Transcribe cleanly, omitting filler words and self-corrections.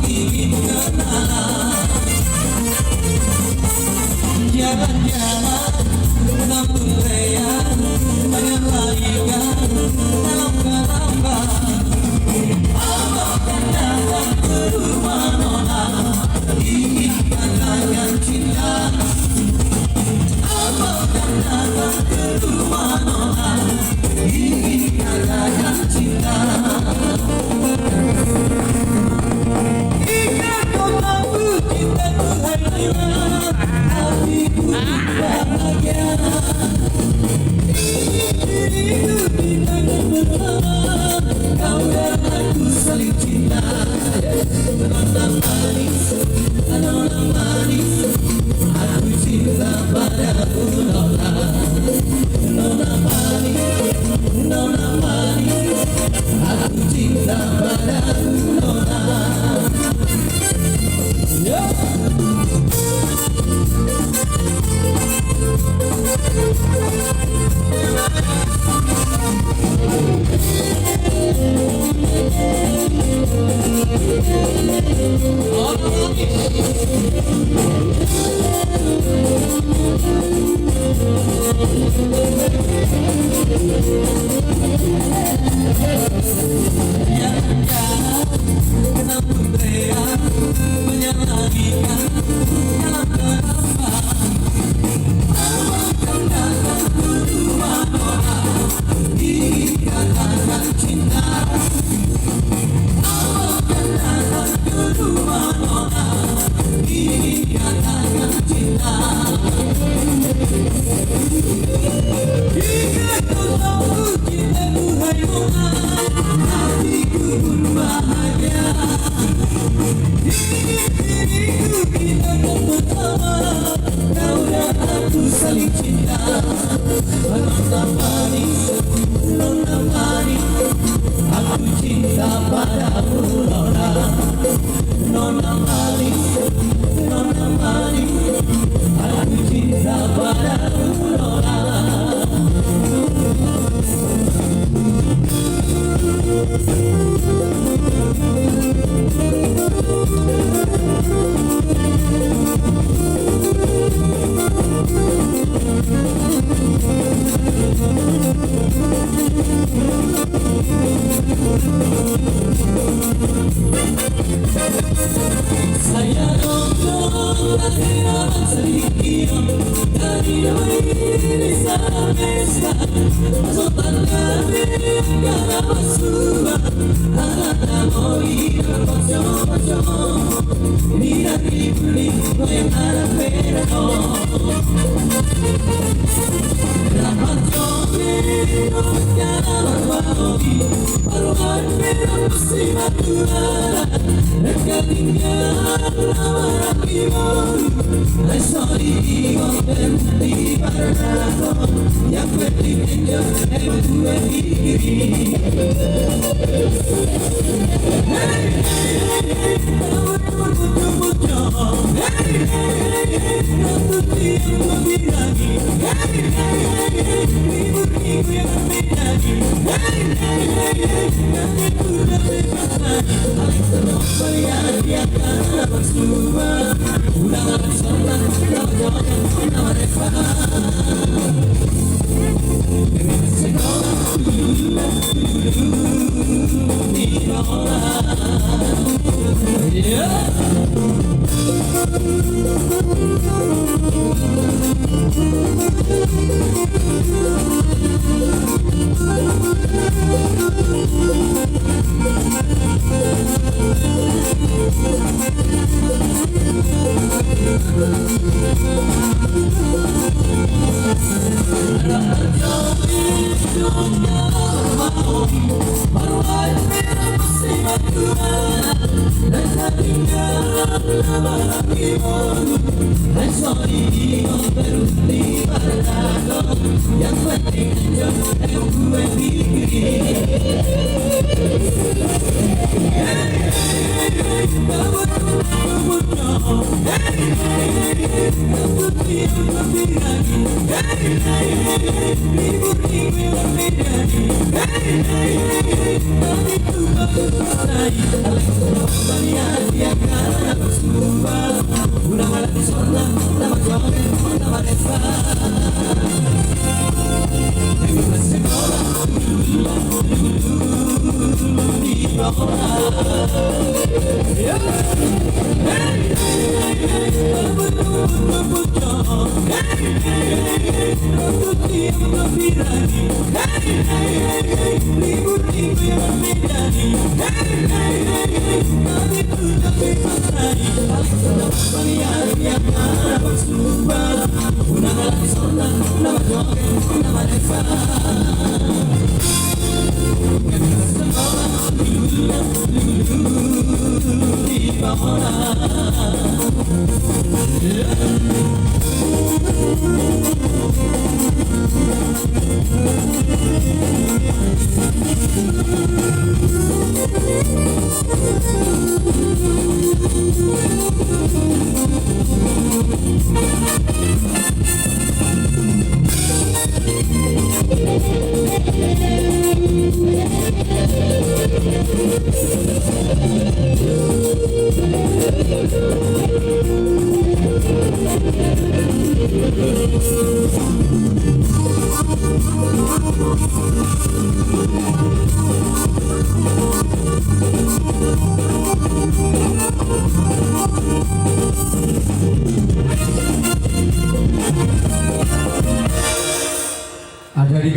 ingin kenalan. Jalan-jalan namun reyan, banyak larikan dalam kerambat. Abang datang ke rumah nona, ingin katakan cinta. Abang datang ke rumah nona, ingin katakan cinta. Jika kau tahu cintaku hai Laila, hatiku bahagia. Diriku tidak bersama, kau dan aku saling cinta. Nona manis, nona manis, aku cinta padamu nona. Nona manis, nona manis, aku cinta padamu nona. Saling cinta, nona manis, nona manis, aku cinta padamu nona. Nona manis, nona manis, aku cinta padamu nona. Saya nonton lahiran sedikit dari diri samesta, sopan dari cara masuk, anak moi berpocong-pocong, tidak dibeli yang ada perno. Dapat jodoh cara berbagi, barukan merah musim aturan, dekat tinggal lama baru. Hai sorry berhenti pada yang penting enjoy berdua diri. Hey kamu berpocong-pocong, hey aku tiap lebih lagi. Hey libur-libur yang terjadi. Hey kami sudah bebas lagi. Paling senang melihat dia karena bersua. Undangan sholat, jawab-jawaban nama Reva. Sekolah di sekolah. Yang penting aja gue bikin masai Bania dia kana sumba Una mala tisona na majore na marefa Emi masimola Di bora Hey Ada di